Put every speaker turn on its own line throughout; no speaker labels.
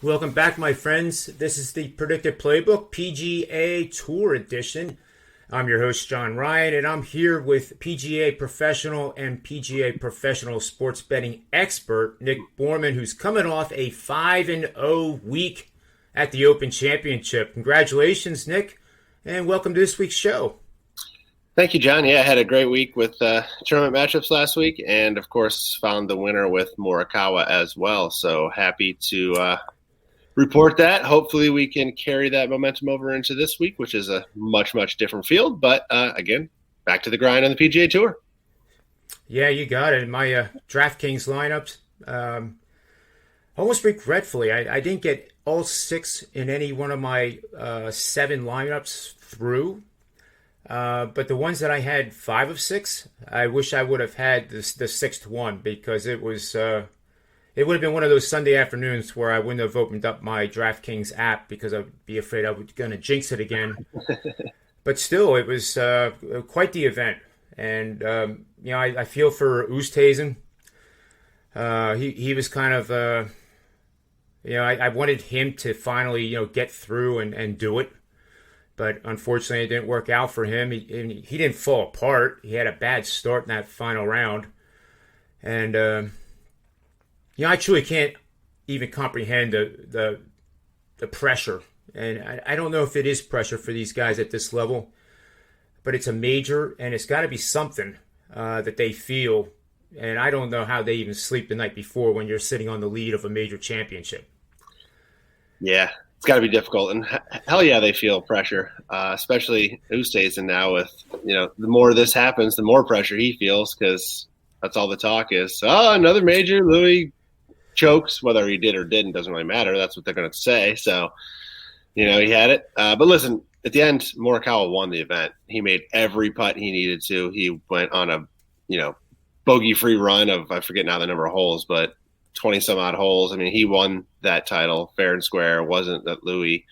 Welcome back, my friends. This is the Predictive Playbook PGA Tour edition. I'm your host, John Ryan, and I'm here with PGA professional and PGA professional sports betting expert, Nick Borrman, who's coming off a 5-0 week at the Open Championship. Congratulations, Nick, and welcome to this week's show.
Thank you, John. Yeah, I had a great week with tournament matchups last week, and of course found the winner with Morikawa as well. So happy to report that. Hopefully we can carry that momentum over into this week, which is a much, much different field. But again, back to the grind on the PGA Tour.
Yeah, you got it. My DraftKings lineups, almost regretfully, I didn't get all six in any one of my 7 lineups through. But the ones that I had 5 of 6, I wish I would have had the 6th one, because it was it would have been one of those Sunday afternoons where I wouldn't have opened up my DraftKings app because I'd be afraid I was going to jinx it again. But still, it was quite the event. And, I feel for Oosthuizen. He was kind of, I wanted him to finally, get through and do it. But unfortunately, it didn't work out for him. He didn't fall apart. He had a bad start in that final round. And, I truly can't even comprehend the pressure. And I don't know if it is pressure for these guys at this level, but it's a major, and it's got to be something that they feel. And I don't know how they even sleep the night before when you're sitting on the lead of a major championship.
Yeah, it's got to be difficult. And hell yeah, they feel pressure, especially Oosthuizen now with, the more this happens, the more pressure he feels, because that's all the talk is. Oh, another major, Louis chokes. Whether he did or didn't doesn't really matter. That's what they're going to say. So, he had it. But listen, at the end, Morikawa won the event. He made every putt he needed to. He went on a, bogey-free run of, I forget now the number of holes, but 20-some-odd holes. I mean, he won that title fair and square. It wasn't that Louis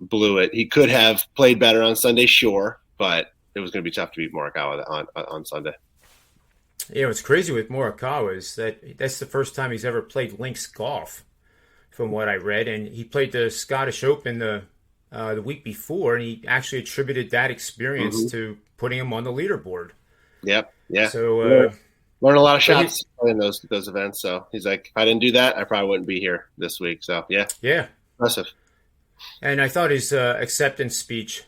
blew it. He could have played better on Sunday, sure, but it was going to be tough to beat Morikawa on Sunday.
Yeah, what's crazy with Morikawa is that's the first time he's ever played links golf, from what I read. And he played the Scottish Open the week before, and he actually attributed that experience to putting him on the leaderboard.
Yep, yeah.
So
learn a lot of shots in those events. So he's like, if I didn't do that, I probably wouldn't be here this week. So yeah, impressive.
And I thought his acceptance speech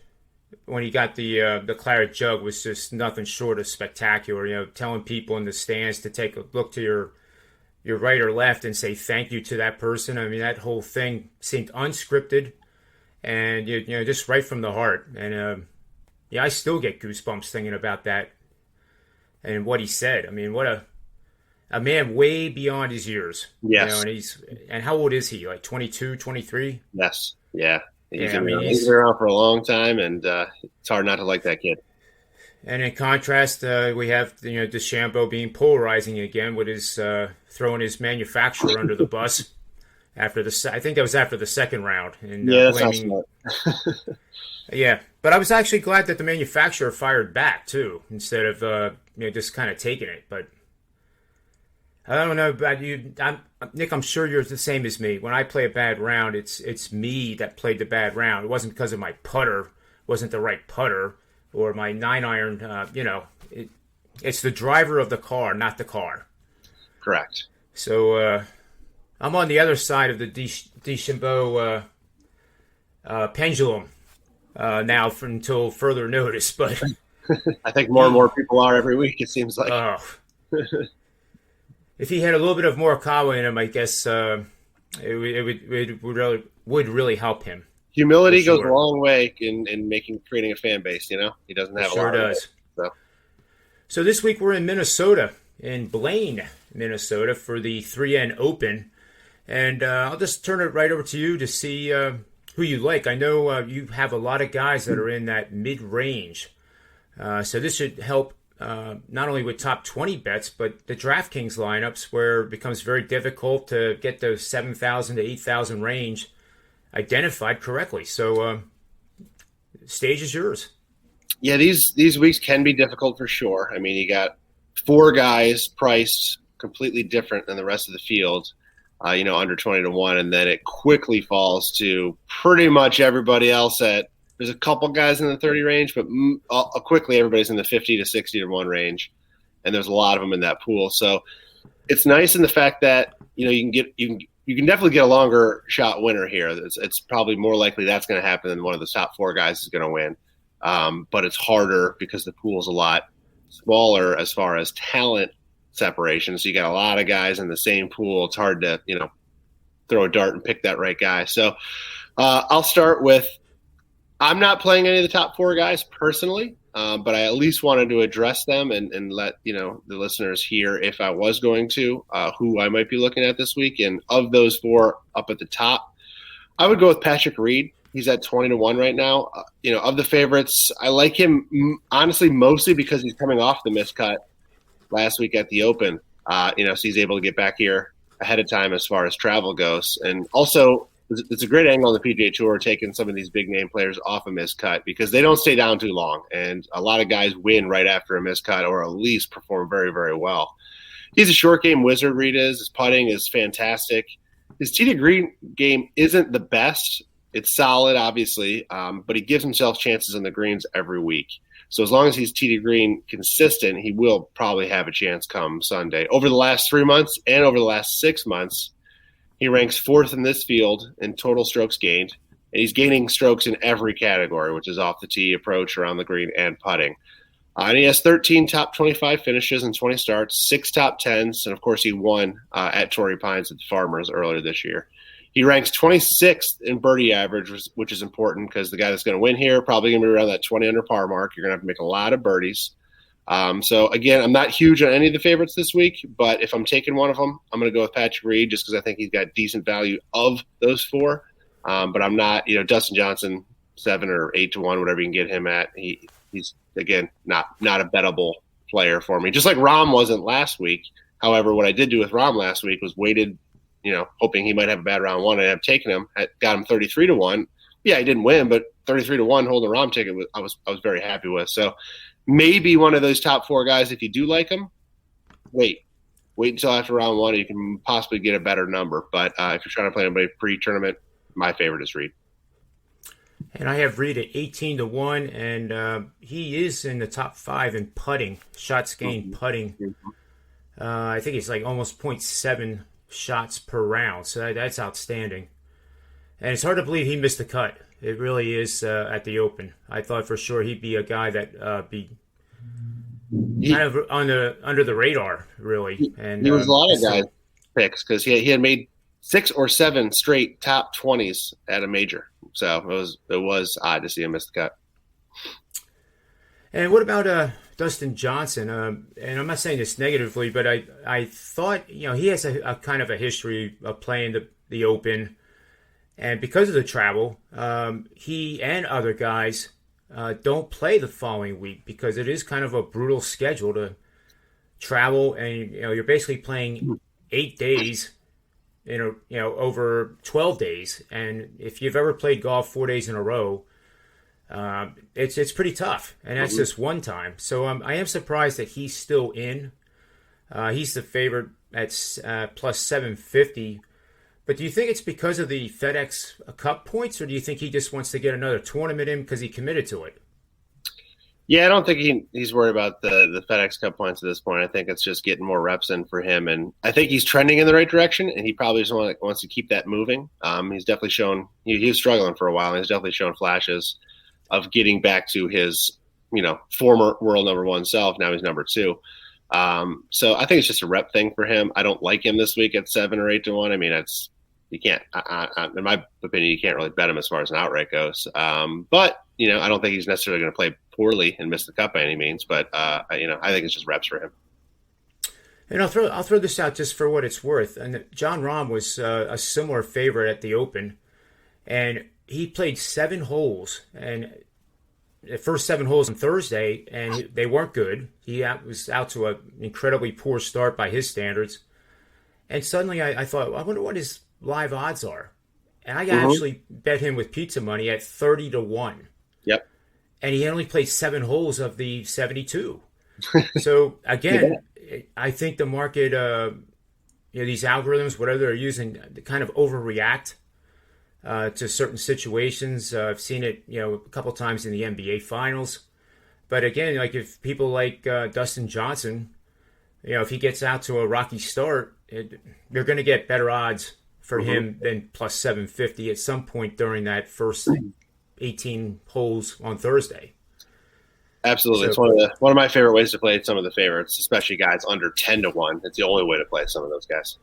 when he got the claret jug was just nothing short of spectacular. Telling people in the stands to take a look to your right or left and say thank you to that person. I mean, that whole thing seemed unscripted and just right from the heart. And I still get goosebumps thinking about that and what he said. I mean, what a man way beyond his years.
Yes.
And how old is he? Like 22, 23?
Yes. Yeah. He's been around for a long time, and it's hard not to like that kid.
And in contrast, we have DeChambeau being polarizing again with his throwing his manufacturer under the bus after I think that was after the second round. And,
that's not smart.
Yeah, but I was actually glad that the manufacturer fired back too, instead of just kind of taking it. But I don't know about you, Nick. I'm sure you're the same as me. When I play a bad round, it's me that played the bad round. It wasn't because of my putter wasn't the right putter or my 9-iron. It's the driver of the car, not the car.
Correct.
So I'm on the other side of the DeChambeau pendulum now until further notice. But
I think more and more people are every week. It seems like.
If he had a little bit of Morikawa in him, I guess it would really help him.
Humility goes a long way in creating a fan base. He doesn't have a lot.
Sure does. So this week we're in Minnesota, in Blaine, Minnesota, for the 3N Open, and I'll just turn it right over to you to see who you like. I know you have a lot of guys that are in that mid-range, so this should help. Not only with top 20 bets, but the DraftKings lineups, where it becomes very difficult to get those 7,000 to 8,000 range identified correctly. So, stage is yours.
Yeah, these weeks can be difficult for sure. I mean, you got 4 guys priced completely different than the rest of the field. under 20-1, and then it quickly falls to pretty much everybody else there's a couple guys in the 30 range, but quickly everybody's in the 50 to 60-1 range, and there's a lot of them in that pool. So it's nice in the fact that you can definitely get a longer shot winner here. It's probably more likely that's going to happen than one of the top 4 guys is going to win, but it's harder because the pool's a lot smaller as far as talent separation. So you got a lot of guys in the same pool. It's hard to throw a dart and pick that right guy. So I'll start with. I'm not playing any of the top 4 guys personally, but I at least wanted to address them and let the listeners hear if I was going to who I might be looking at this week. And of those 4 up at the top, I would go with Patrick Reed. He's at 20-1 right now. Of the favorites, I like him honestly mostly because he's coming off the miscut last week at the Open. So he's able to get back here ahead of time as far as travel goes, and also. It's a great angle on the PGA Tour taking some of these big name players off a miscut because they don't stay down too long, and a lot of guys win right after a miscut or at least perform very, very well. He's a short game wizard, Reed is. His putting is fantastic. His tee to green game isn't the best. It's solid, obviously, but he gives himself chances on the greens every week. So as long as he's tee to green consistent, he will probably have a chance come Sunday. Over the last 3 months and over the last 6 months, he ranks 4th in this field in total strokes gained, and he's gaining strokes in every category, which is off the tee, approach, around the green, and putting. And he has 13 top 25 finishes and 20 starts, 6 top 10s, and of course he won at Torrey Pines at the Farmers earlier this year. He ranks 26th in birdie average, which is important because the guy that's going to win here probably going to be around that 20 under par mark. You're going to have to make a lot of birdies. So again, I'm not huge on any of the favorites this week, but if I'm taking one of them, I'm going to go with Patrick Reed just because I think he's got decent value of those 4. But I'm not, Dustin Johnson, 7 or 8-1, whatever you can get him at. He's again not a bettable player for me, just like Rahm wasn't last week. However, what I did do with Rahm last week was waited, hoping he might have a bad round 1, and I've taken him. I got him 33-1. Yeah, he didn't win, but 33-1 holding a Rahm ticket, I was very happy with. So. Maybe one of those top 4 guys, if you do like them, wait until after round 1, and you can possibly get a better number. But if you're trying to play anybody pre-tournament, my favorite is Reed.
And I have Reed at 18-1, and he is in the top 5 in putting, shots gained putting. I think it's like almost 0.7 shots per round, so that's outstanding. And it's hard to believe he missed the cut. It really is at the Open. I thought for sure he'd be a guy that be kind of under the radar, really. And
he was a lot of guys' picks because he had made 6 or 7 straight top 20s at a major. So it was odd to see him miss the cut.
And what about Dustin Johnson? And I'm not saying this negatively, but I thought he has a kind of a history of playing the Open. And because of the travel, he and other guys don't play the following week because it is kind of a brutal schedule to travel, and you're basically playing 8 days, over 12 days. And if you've ever played golf 4 days in a row, it's pretty tough, and that's just one time. So I am surprised that he's still in. He's the favorite at plus 750. But do you think it's because of the FedEx Cup points, or do you think he just wants to get another tournament in because he committed to it?
Yeah, I don't think he's worried about the FedEx Cup points at this point. I think it's just getting more reps in for him, and I think he's trending in the right direction, and he probably just wants to keep that moving. He's definitely shown he was struggling for a while, and he's definitely shown flashes of getting back to his former world number 1 self. Now he's number 2. So I think it's just a rep thing for him. I don't like him this week at 7 or 8-1. I mean, you can't, in my opinion, you can't really bet him as far as an outright goes. But I don't think he's necessarily going to play poorly and miss the cut by any means. But I think it's just reps for him.
And I'll throw this out just for what it's worth. And John Rahm was a similar favorite at the Open, and he played 7 holes, and the first 7 holes on Thursday, and they weren't good. He was out to an incredibly poor start by his standards. And suddenly I thought, I wonder what his live odds are. And I actually bet him with pizza money at 30-1.
Yep.
And he only played 7 holes of the 72. So again, I think the market, these algorithms, whatever they're using, they kind of overreact to certain situations. I've seen it, a couple times in the NBA Finals. But again, like if people like Dustin Johnson, if he gets out to a rocky start, you're going to get better odds for him than plus 750 at some point during that first 18 holes on Thursday.
Absolutely.
So,
It's one of my favorite ways to play some of the favorites, especially guys under 10-1. It's the only way to play some of those guys.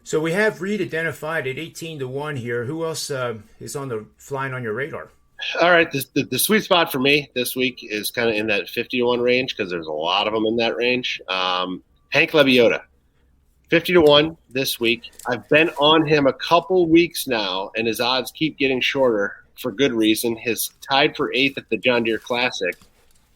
So we have Reed identified at 18-1 here. Who else is on the flying on your radar?
All right. The sweet spot for me this week is kind of in that 50-1 range because there's a lot of them in that range. Hank Lebioda, 50-1 this week. I've been on him a couple weeks now, and his odds keep getting shorter for good reason. His tied for 8th at the John Deere Classic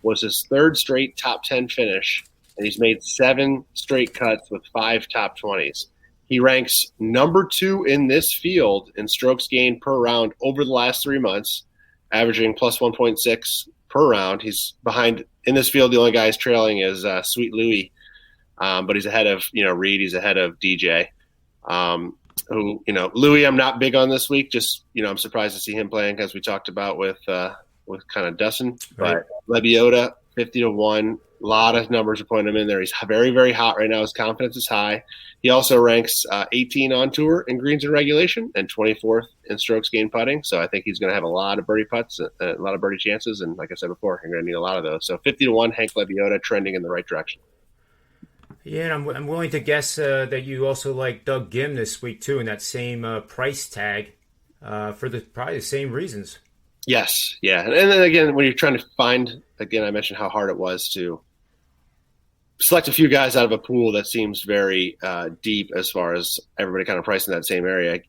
was his 3rd straight top 10 finish, and he's made 7 straight cuts with 5 top 20s. He ranks number 2 in this field in strokes gained per round over the last 3 months, averaging plus 1.6 per round. He's behind in this field. The only guy he's trailing is Sweet Louie, but he's ahead of Reed. He's ahead of DJ. Who Louis, I'm not big on this week. Just I'm surprised to see him playing as we talked about with kind of Dustin.
Right.
But Lebioda, 50-1. A lot of numbers are pointing him in there. He's very, very hot right now. His confidence is high. He also ranks 18 on tour in greens and regulation and 24th in strokes gained putting. So I think he's going to have a lot of birdie putts, a lot of birdie chances. And like I said before, you're going to need a lot of those. So 50-1, Hank Lebioda trending in the right direction.
Yeah, and I'm willing to guess that you also like Doug Gim this week too, in that same price tag for probably the same reasons.
Yes, yeah, and then again, when you're trying to find, again, I mentioned how hard it was to select a few guys out of a pool that seems very deep as far as everybody kind of priced in that same area.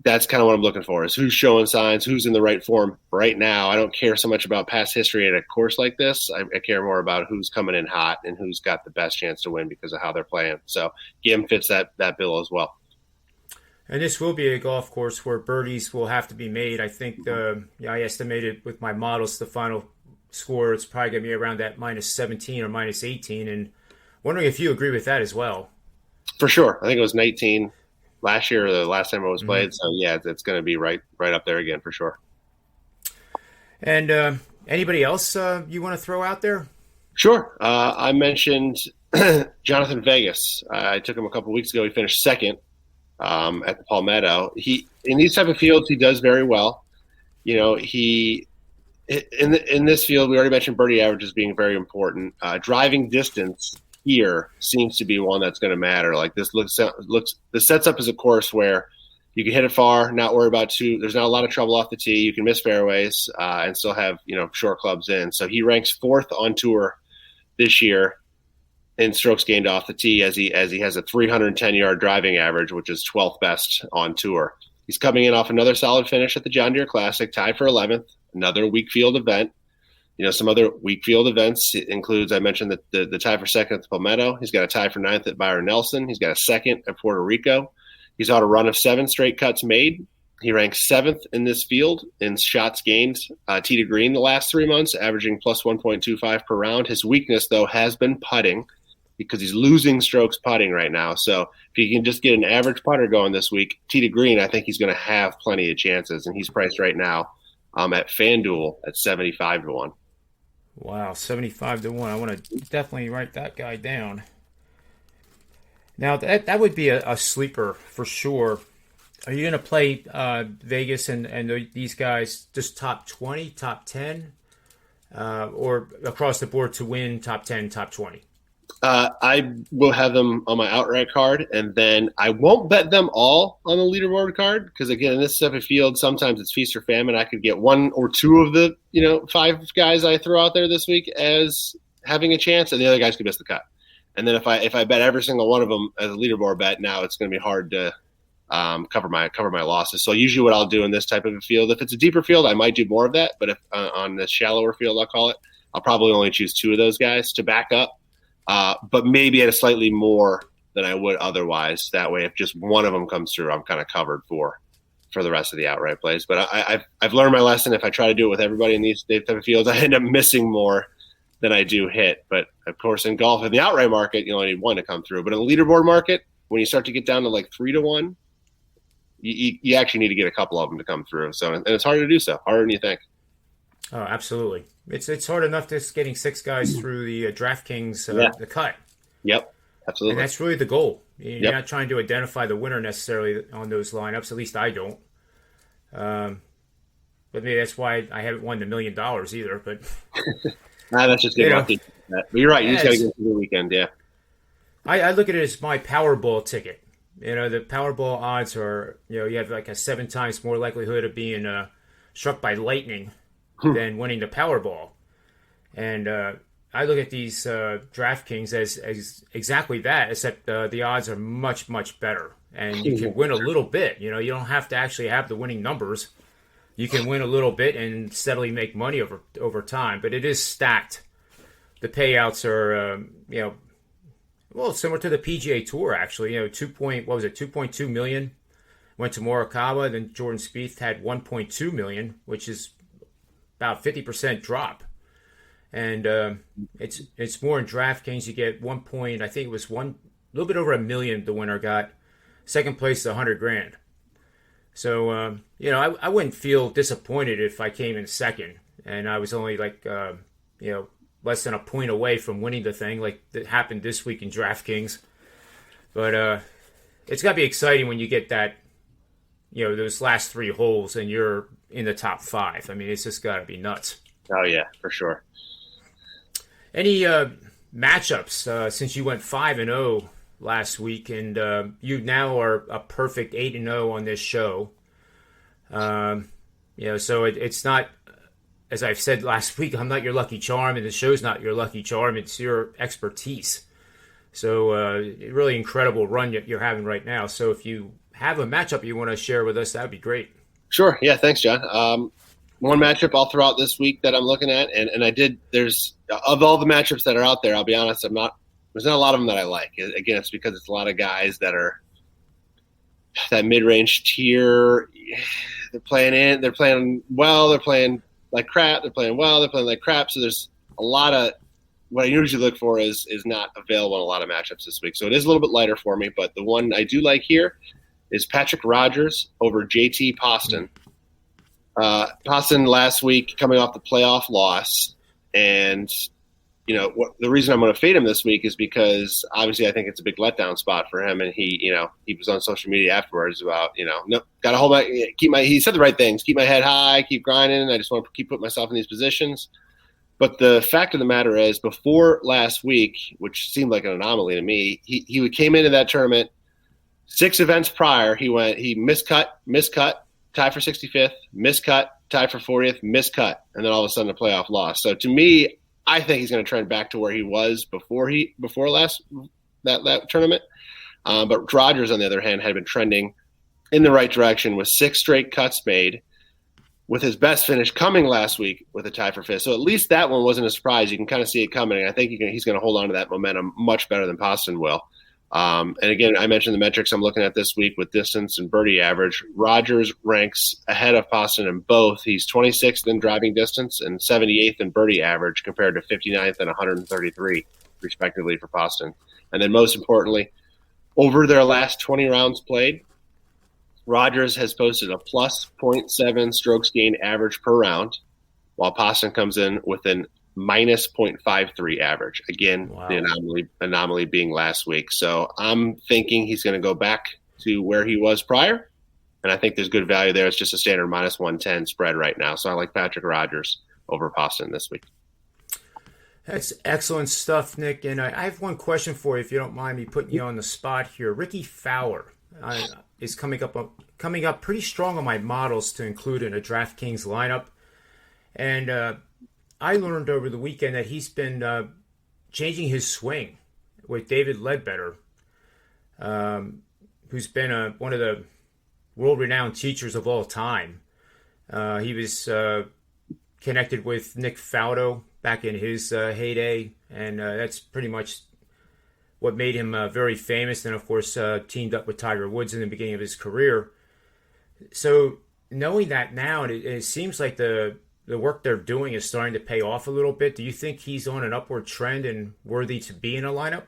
That's kind of what I'm looking for, is who's showing signs, who's in the right form right now. I don't care so much about past history at a course like this. I care more about who's coming in hot and who's got the best chance to win because of how they're playing. So Gim fits that bill as well.
And this will be a golf course where birdies will have to be made. I think I estimated with my models the final score, it's probably going to be around that minus 17 or minus 18. And wondering if you agree with that as well.
For sure. I think it was 19 last year or the last time it was played. So, yeah, it's going to be right up there again for sure.
And anybody else you want to throw out there?
Sure. I mentioned Jonathan Vegas. I took him a couple weeks ago. He finished second at the Palmetto. In these type of fields, he does very well. In this field, we already mentioned birdie averages being very important. Driving distance here seems to be one that's going to matter. Like this this sets up as a course where you can hit it far, not worry about there's not a lot of trouble off the tee. You can miss fairways and still have short clubs in. So he ranks 4th on tour this year in strokes gained off the tee as he has a 310-yard driving average, which is 12th best on tour. He's coming in off another solid finish at the John Deere Classic, tied for 11th, another weak field event. Some other weak field events includes, I mentioned, the tie for second at the Palmetto. He's got a tie for 9th at Byron Nelson. He's got a second at Puerto Rico. He's on a run of 7 straight cuts made. He ranks 7th in this field in shots gained tee to green the last 3 months, averaging plus 1.25 per round. His weakness, though, has been putting because he's losing strokes putting right now. So if he can just get an average putter going this week, tee to green, I think he's going to have plenty of chances. And he's priced right now at FanDuel at 75-1.
Wow, 75-1. I want to definitely write that guy down. Now, that would be a sleeper for sure. Are you going to play Vegas and these guys just top 20, top 10, or across the board to win top 10, top 20?
I will have them on my outright card, and then I won't bet them all on the leaderboard card because, again, in this type of field, sometimes it's feast or famine. I could get 1 or 2 of the 5 guys I throw out there this week as having a chance, and the other guys could miss the cut. And then if I bet every single one of them as a leaderboard bet, now it's going to be hard to cover my losses. So usually what I'll do in this type of a field, if it's a deeper field, I might do more of that. But if on this shallower field, I'll call it, I'll probably only choose 2 of those guys to back up. But maybe at a slightly more than I would otherwise. That way, if just one of them comes through, I'm kind of covered for the rest of the outright plays. But I've learned my lesson. If I try to do it with everybody in these type of fields, I end up missing more than I do hit. But of course, in golf, in the outright market, you only need one to come through. But in the leaderboard market, when you start to get down to like 3-1, you actually need to get a couple of them to come through. So, and it's harder to do so, harder than you think.
Oh, absolutely. It's hard enough just getting 6 guys through the DraftKings the cut.
Yep, absolutely.
And that's really the goal. You're
Yep.
not trying to identify the winner necessarily on those lineups. At least I don't. But maybe that's why I haven't won the $1 million either. But
that's just getting lucky. But you're right. You just got to get through the weekend. Yeah.
I look at it as my Powerball ticket. The Powerball odds are, you have like a 7 times more likelihood of being struck by lightning than winning the Powerball. And I look at these DraftKings as exactly that, except the odds are much, much better. And you can win a little bit. You don't have to actually have the winning numbers. You can win a little bit and steadily make money over time. But it is stacked. The payouts are, well, similar to the PGA Tour, actually. 2.2 million went to Morikawa. Then Jordan Spieth had 1.2 million, which is about 50% drop. And it's more in DraftKings. You get I think it was a little bit over $1 million the winner got. Second place is $100,000. So I wouldn't feel disappointed if I came in second and I was only like less than a point away from winning the thing, like that happened this week in DraftKings. But it's got to be exciting when you get that, those last 3 holes and you're in the top 5. I mean, it's just got to be nuts.
Oh yeah, for sure.
Any matchups since you went 5-0 last week, and you now are a perfect 8-0 on this show. So it's not, as I've said last week, I'm not your lucky charm, and the show's not your lucky charm. It's your expertise. So really incredible run you're having right now. So if you have a matchup you want to share with us, that would be great.
Sure. Yeah. Thanks, John. One matchup I'll throw out this week that I'm looking at, and there's, of all the matchups that are out there, I'll be honest, there's not a lot of them that I like. Again, it's because it's a lot of guys that are that mid-range tier. They're playing well, they're playing like crap, they're playing well, they're playing like crap. So there's a lot of what I usually look for is not available in a lot of matchups this week. So it is a little bit lighter for me, but the one I do like here is Patrick Rodgers over JT Poston. Poston last week coming off the playoff loss, and the reason I'm going to fade him this week is because obviously I think it's a big letdown spot for him, and he was on social media afterwards about no, got to hold he said the right things, keep my head high, keep grinding. I just want to keep putting myself in these positions. But the fact of the matter is, before last week, which seemed like an anomaly to me, he came into that tournament 6 events prior. He miscut, tie for 65th, miscut, tie for 40th, miscut, and then all of a sudden a playoff loss. So to me, I think he's going to trend back to where he was before last that tournament. But Rodgers, on the other hand, had been trending in the right direction with 6 straight cuts made, with his best finish coming last week with a tie for 5th. So at least that one wasn't a surprise. You can kind of see it coming. And I think he's going to hold on to that momentum much better than Poston will. And again, I mentioned the metrics I'm looking at this week with distance and birdie average. Rodgers ranks ahead of Poston in both. He's 26th in driving distance and 78th in birdie average compared to 59th and 133, respectively, for Poston. And then most importantly, over their last 20 rounds played, Rodgers has posted a plus 0.7 strokes gained average per round, while Poston comes in with an minus 0.53 average. Again, wow. The anomaly being last week. So I'm thinking he's going to go back to where he was prior, and I think there's good value there. It's just a standard minus 110 spread right now. So I like Patrick Rodgers over Poston this week.
That's excellent stuff, Nick. And I have one question for you, if you don't mind me putting you on the spot here. Ricky Fowler is coming up pretty strong on my models to include in a DraftKings lineup. And I learned over the weekend that he's been changing his swing with David Ledbetter, who's been one of the world-renowned teachers of all time. He was connected with Nick Faldo back in his heyday, and that's pretty much what made him very famous, and of course teamed up with Tiger Woods in the beginning of his career. So knowing that now, it seems like the the work they're doing is starting to pay off a little bit. Do you think he's on an upward trend and worthy to be in a lineup?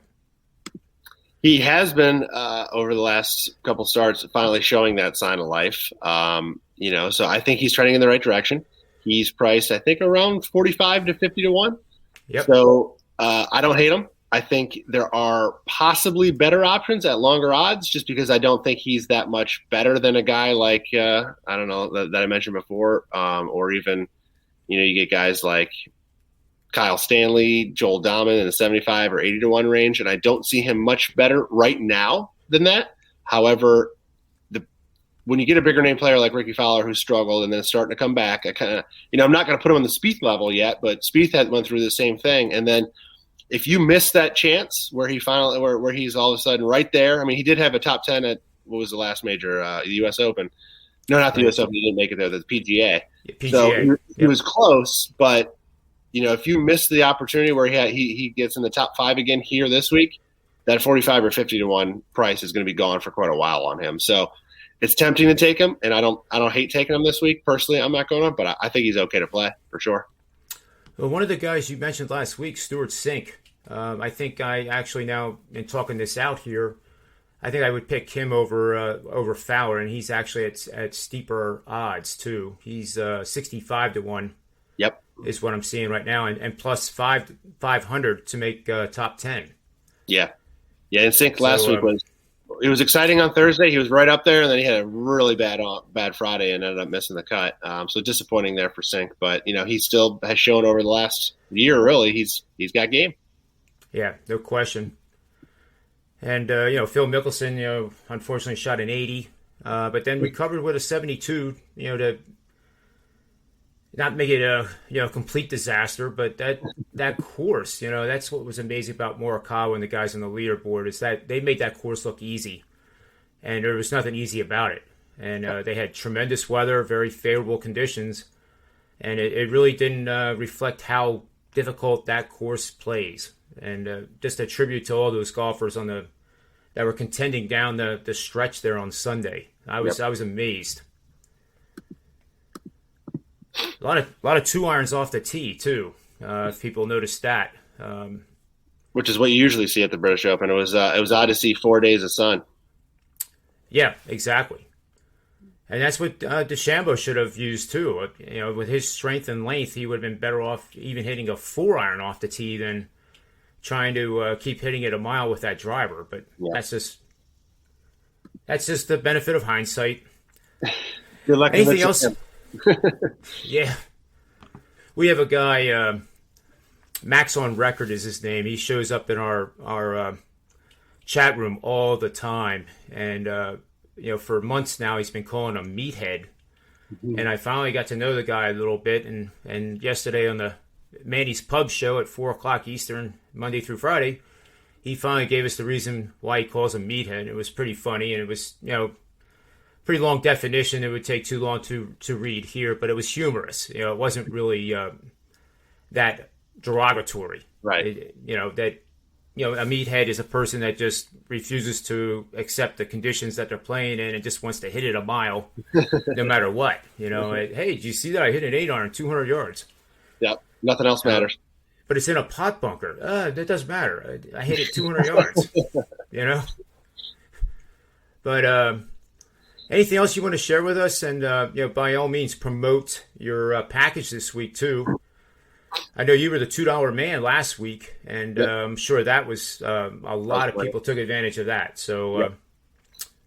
He has been over the last couple starts, finally showing that sign of life. So I think he's trending in the right direction. He's priced, I think, around 45 to 50 to 1.
Yep.
So I don't hate him. I think there are possibly better options at longer odds, just because I don't think he's that much better than a guy like I don't know that I mentioned before, or even you get guys like Kyle Stanley, Joel Dahman in the 75 or 80 to 1 range, and I don't see him much better right now than that. However, when you get a bigger name player like Ricky Fowler who struggled and then starting to come back, I kind of I'm not going to put him on the Spieth level yet, but Spieth had went through the same thing, and then if you miss that chance where he finally, where he's all of a sudden right there. I mean, he did have a top 10 at what was the last major, the U.S. Open. No, not the U.S. Open. He didn't make it there. The PGA. Yeah, PGA. So he was close, but if you miss the opportunity where he gets in the top 5 again here this week, that 45 or 50 to 1 price is going to be gone for quite a while on him. So it's tempting to take him, and I don't hate taking him this week. Personally, I'm not going to, but I think he's okay to play for sure.
Well, one of the guys you mentioned last week, Stuart Sink. I think I actually now, in talking this out here, I think I would pick him over Fowler, and he's actually at steeper odds too. He's 65 to 1.
Yep,
is what I'm seeing right now, and plus 500 to make top 10.
Yeah. And Sink last week was exciting on Thursday. He was right up there, and then he had a really bad Friday and ended up missing the cut. So disappointing there for Sink, but he still has shown over the last year really he's got game.
Yeah, no question. And Phil Mickelson, unfortunately shot an 80, but then recovered with a 72. To not make it a complete disaster, but that course, that's what was amazing about Morikawa and the guys on the leaderboard, is that they made that course look easy, and there was nothing easy about it. And they had tremendous weather, very favorable conditions, and it really didn't reflect how difficult that course plays. And just a tribute to all those golfers that were contending down the stretch there on Sunday. I was amazed. A lot of 2-irons off the tee too. If people noticed that,
which is what you usually see at the British Open. It was odd to see 4 days of sun.
Yeah, exactly. And that's what DeChambeau should have used too. With his strength and length, he would have been better off even hitting a 4-iron off the tee than trying to keep hitting it a mile with that driver. But that's just the benefit of hindsight.
Good luck.
Anything else? Yeah. We have a guy, Max on Record is his name. He shows up in our chat room all the time. And, for months now, he's been calling him Meathead. Mm-hmm. And I finally got to know the guy a little bit. And yesterday on the Manny's Pub show at 4 o'clock Eastern, Monday through Friday, he finally gave us the reason why he calls him Meathead. It was pretty funny, and it was, pretty long definition. It would take too long to read here, but it was humorous. It wasn't really that derogatory.
Right.
A meathead is a person that just refuses to accept the conditions that they're playing in and just wants to hit it a mile no matter what. Hey, did you see that I hit an 8-iron 200 yards?
Yep. Nothing else matters.
But it's in a pot bunker. That doesn't matter. I hit it 200 yards. But anything else you want to share with us? And by all means, promote your package this week too. I know you were the $2 man last week, and I'm sure that was a lot of people took advantage of that. So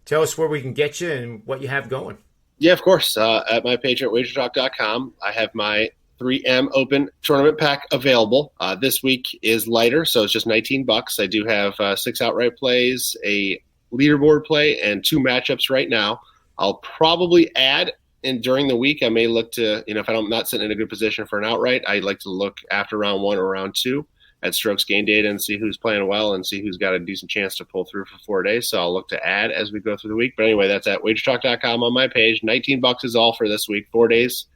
tell us where we can get you and what you have going.
Yeah, of course. At my page at WagerTalk.com, I have my 3M Open tournament pack available. This week is lighter, so it's just $19. I do have 6 outright plays, a leaderboard play, and 2 matchups right now. I'll probably add during the week. I may look to, if I'm not sitting in a good position for an outright, I'd like to look after round 1 or round 2 at strokes gain data and see who's playing well and see who's got a decent chance to pull through for 4 days. So I'll look to add as we go through the week. But anyway, that's at WagerTalk.com on my page. $19 is all for this week. 4 days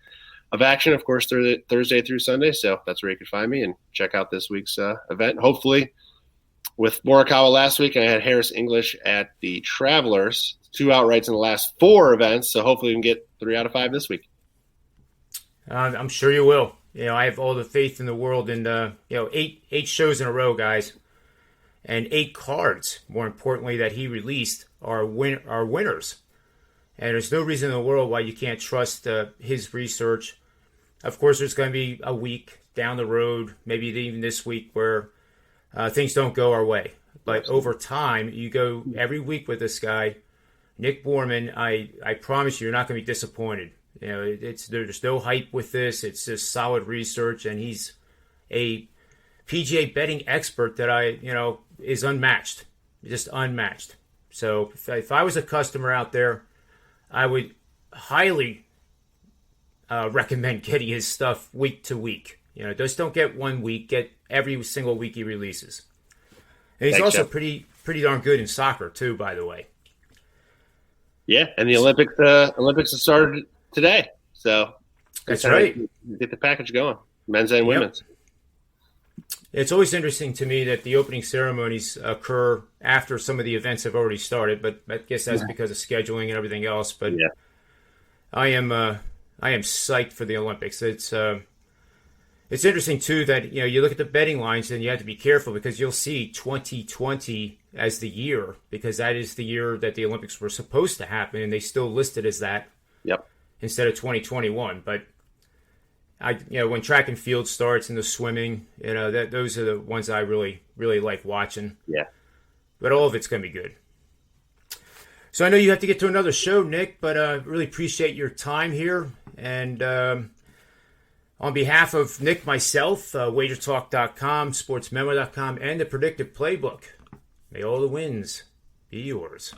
of action, of course, Thursday through Sunday. So that's where you can find me and check out this week's event. Hopefully, with Morikawa last week, and I had Harris English at the Travelers, 2 outrights in the last 4 events. So hopefully we can get 3 out of 5 this week.
I'm sure you will. I have all the faith in the world. And eight shows in a row, guys, and 8 cards, more importantly, that he released are winners. And there's no reason in the world why you can't trust his research. Of course, there's going to be a week down the road, maybe even this week, where things don't go our way. But over time, you go every week with this guy, Nick Borrman. I promise you're not going to be disappointed. There's no hype with this. It's just solid research, and he's a PGA betting expert that is unmatched, just unmatched. So if I was a customer out there, I would highly recommend getting his stuff week to week. Just don't get 1 week, get every single week he releases. And he's also pretty darn good in soccer too, by the way.
Yeah, and the Olympics have started today, so
that's right.
Get the package going, men's and women's.
It's always interesting to me that the opening ceremonies occur after some of the events have already started, but I guess that's because of scheduling and everything else. But I am psyched for the Olympics. It's interesting too that you look at the betting lines and you have to be careful because you'll see 2020 as the year, because that is the year that the Olympics were supposed to happen, and they still list it as that instead of 2021. But when track and field starts and the swimming, those are the ones I really, really like watching. Yeah. But all of it's going to be good. So I know you have to get to another show, Nick, but really appreciate your time here. And on behalf of Nick, myself, WagerTalk.com, Sportsmemo.com, and the Predictive Playbook, may all the wins be yours.